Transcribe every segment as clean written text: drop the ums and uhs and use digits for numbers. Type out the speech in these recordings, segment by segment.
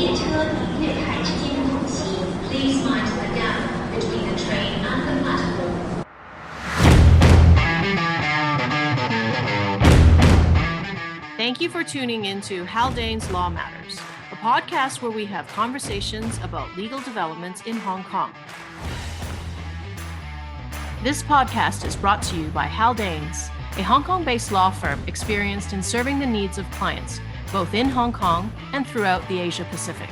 列车与月台之间的空隙 Please mind the gap between the train and the platform. Thank you for tuning into Haldanes Law Matters, a podcast where we have conversations about legal developments in Hong Kong. This podcast is brought to you by Haldanes, a Hong Kong-based law firm experienced in serving the needs of clients, both in Hong Kong and throughout the Asia Pacific.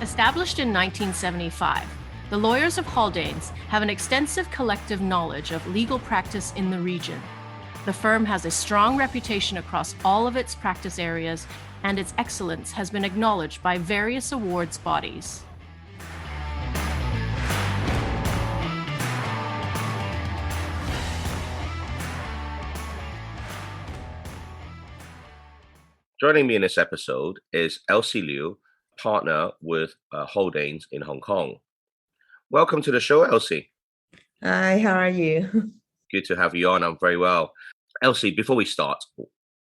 Established in 1975, the lawyers of Haldanes have an extensive collective knowledge of legal practice in the region. The firm has a strong reputation across all of its practice areas, and its excellence has been acknowledged by various awards bodies. Joining me in this episode is Elsie Liu, partner with Haldanes in Hong Kong. Welcome to the show, Elsie. Hi, how are you? Good to have you on. I'm very well. Elsie, before we start,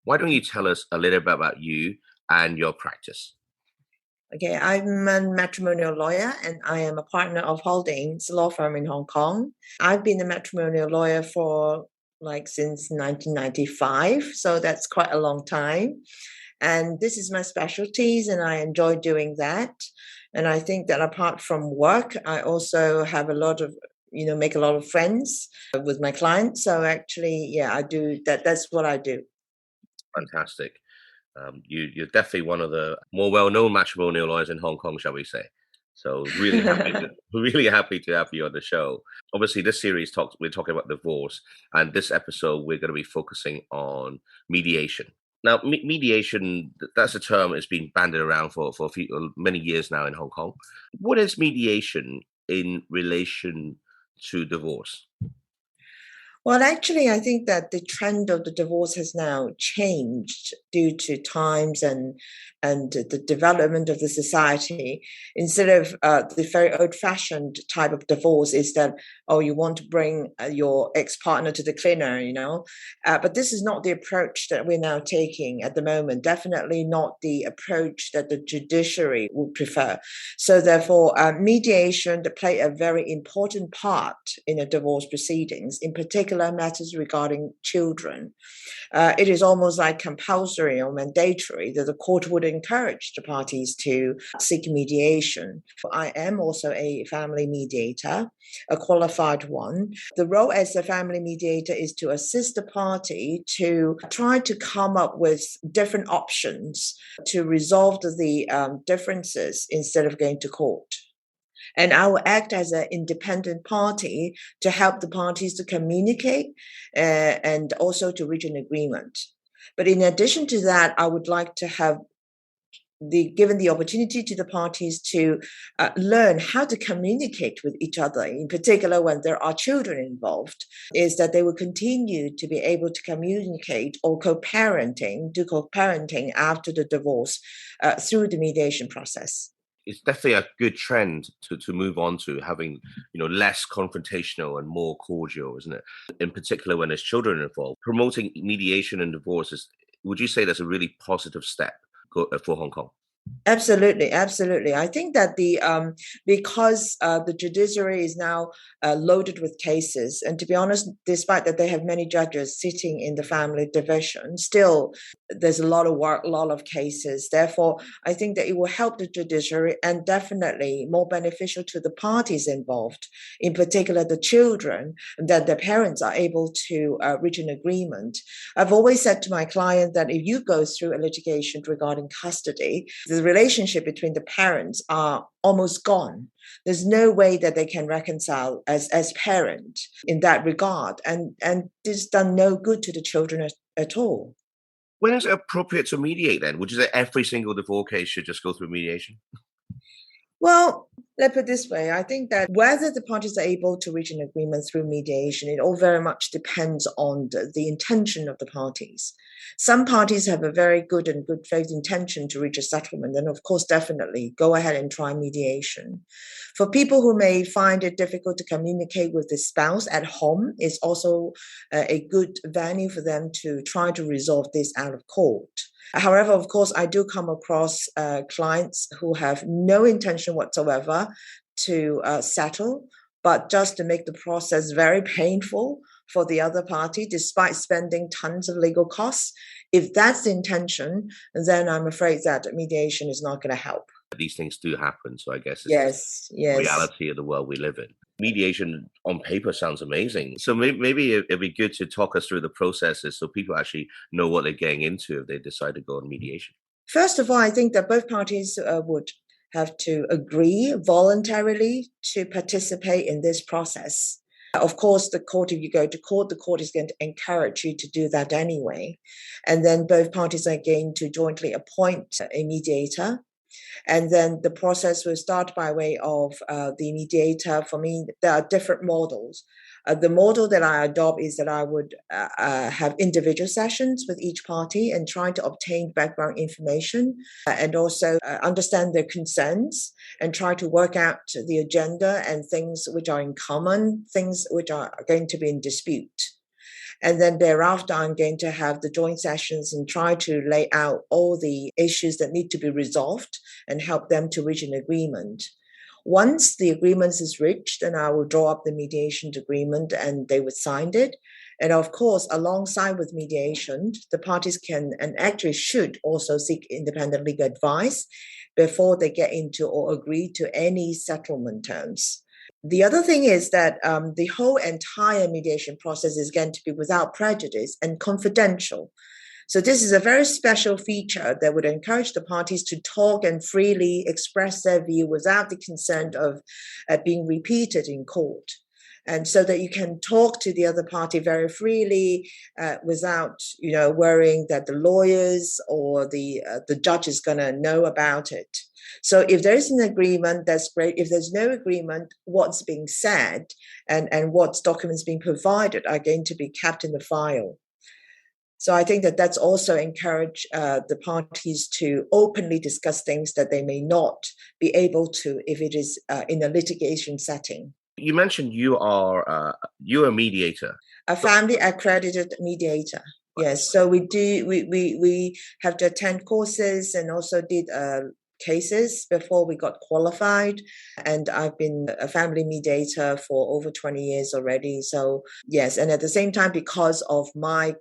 why don't you tell us a little bit about you and your practice? Okay, I'm a matrimonial lawyer and I am a partner of Haldanes law firm in Hong Kong. I've been a matrimonial lawyer for since 1995, so that's quite a long time. And this is my specialties and I enjoy doing that. And I think that apart from work, I also have a lot of, make a lot of friends with my clients. So actually, I do that. That's what I do. Fantastic. You're definitely one of the more well-known matrimonial lawyers in Hong Kong, shall we say. So really happy to have you on the show. Obviously, this series we're talking about divorce, and this episode we're going to be focusing on mediation. Now, mediation, that's a term that's been bandied around for many years now in Hong Kong. What is mediation in relation to divorce? Well, actually, I think that the trend of the divorce has now changed due to times and the development of the society. Instead of the very old-fashioned type of divorce is that, you want to bring your ex-partner to the cleaner, But this is not the approach that we're now taking at the moment, definitely not the approach that the judiciary would prefer. So therefore, mediation play a very important part in the divorce proceedings, in particular matters regarding children. It is almost like compulsory or mandatory that the court would encourage the parties to seek mediation. I am also a family mediator, a qualified one. The role as a family mediator is to assist the party to try to come up with different options to resolve the differences instead of going to court. And I will act as an independent party to help the parties to communicate and also to reach an agreement. But in addition to that, I would like to have given the opportunity to the parties to learn how to communicate with each other, in particular when there are children involved, is that they will continue to be able to communicate or do co-parenting after the divorce through the mediation process. It's definitely a good trend to move on to having, less confrontational and more cordial, isn't it? In particular, when there's children involved, promoting mediation and divorce would you say that's a really positive step for Hong Kong? Absolutely. I think that because the judiciary is now loaded with cases, and to be honest, despite that they have many judges sitting in the family division, still there's a lot of work, a lot of cases. Therefore, I think that it will help the judiciary and definitely more beneficial to the parties involved, in particular the children, that their parents are able to reach an agreement. I've always said to my client that if you go through a litigation regarding custody, the relationship between the parents are almost gone. There's no way that they can reconcile as parent in that regard. And this done no good to the children at all. When is it appropriate to mediate then? Would you say every single divorce case should just go through mediation? Well, Let's put it this way. I think that whether the parties are able to reach an agreement through mediation, it all very much depends on the intention of the parties. Some parties have a very good and good faith intention to reach a settlement, and of course, definitely go ahead and try mediation. For people who may find it difficult to communicate with the spouse at home, it's also a good venue for them to try to resolve this out of court. However, of course, I do come across clients who have no intention whatsoever to settle, but just to make the process very painful for the other party, despite spending tons of legal costs. If that's the intention, then I'm afraid that mediation is not going to help. These things do happen, so I guess it's the reality of the world we live in. Mediation on paper sounds amazing. So maybe it'd be good to talk us through the processes so people actually know what they're getting into if they decide to go on mediation. First of all, I think that both parties would have to agree voluntarily to participate in this process. Of course, the court, if you go to court, the court is going to encourage you to do that anyway. And then both parties are going to jointly appoint a mediator. And then the process will start by way of the mediator. For me, there are different models. The model that I adopt is that I would have individual sessions with each party and try to obtain background information and also understand their concerns and try to work out the agenda and things which are in common, things which are going to be in dispute. And then thereafter, I'm going to have the joint sessions and try to lay out all the issues that need to be resolved and help them to reach an agreement. Once the agreement is reached, then I will draw up the mediation agreement and they would sign it. And of course, alongside with mediation, the parties can and actually should also seek independent legal advice before they get into or agree to any settlement terms. The other thing is that the whole entire mediation process is going to be without prejudice and confidential. So this is a very special feature that would encourage the parties to talk and freely express their view without the concern of being repeated in court. And so that you can talk to the other party very freely without, worrying that the lawyers or the judge is going to know about it. So if there is an agreement, that's great. If there's no agreement, what's being said and what documents being provided are going to be kept in the file. So I think that that's also encourage the parties to openly discuss things that they may not be able to if it is in a litigation setting. You mentioned you're a mediator. A family accredited mediator. Yes. So we have to attend courses and also did cases before we got qualified. And I've been a family mediator for over 20 years already. So yes, and at the same time, because of my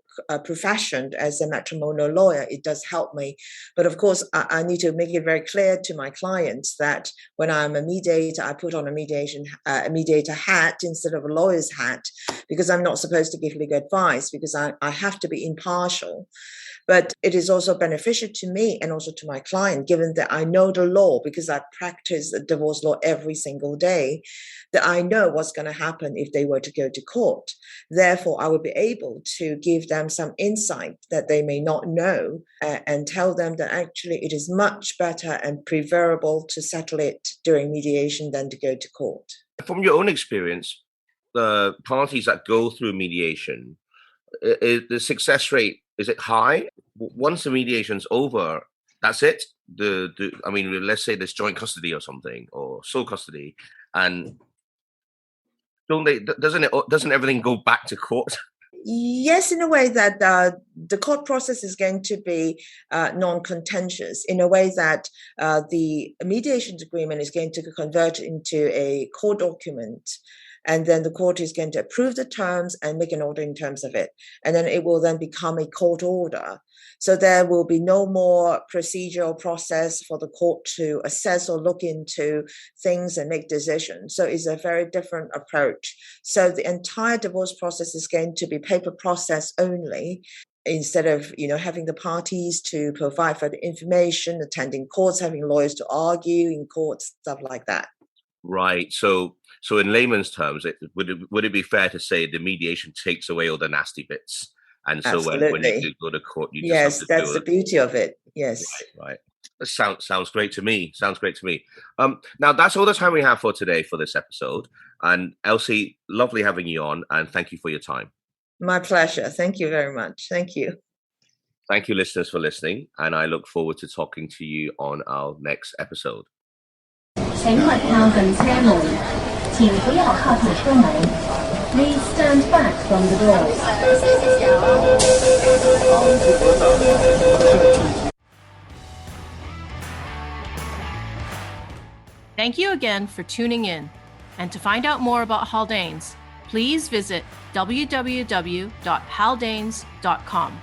profession as a matrimonial lawyer, it does help me. But of course, I need to make it very clear to my clients that when I'm a mediator, I put on a mediator hat instead of a lawyer's hat, because I'm not supposed to give legal advice, because I have to be impartial. But it is also beneficial to me and also to my client, given that I know the law, because I practice the divorce law every single day, that I know what's going to happen if they were to go to court. Therefore, I will be able to give them some insight that they may not know and tell them that actually it is much better and preferable to settle it during mediation than to go to court. From your own experience, the parties that go through mediation, the success rate, is it high? Once the mediation's over, that's it? Let's say there's joint custody or something, or sole custody, and doesn't everything go back to court? Yes, in a way that the court process is going to be non-contentious, in a way that the mediation agreement is going to convert into a court document. And then the court is going to approve the terms and make an order in terms of it. And then it will then become a court order. So there will be no more procedural process for the court to assess or look into things and make decisions. So it's a very different approach. So the entire divorce process is going to be paper process only, instead of having the parties to provide for the information, attending courts, having lawyers to argue in courts, stuff like that. Right. So in layman's terms, would it be fair to say the mediation takes away all the nasty bits? And so when you do go to court, you just have to that's the beauty of it. Yes. Right. Sounds great to me. Sounds great to me. Now that's all the time we have for today for this episode. And Elsie, lovely having you on, and thank you for your time. My pleasure. Thank you very much. Thank you. Thank you, listeners, for listening, and I look forward to talking to you on our next episode. 請勿靠近車門，請不要靠近車門。Please stand back from the doors. Thank you again for tuning in. And to find out more about Haldanes, please visit www.haldanes.com.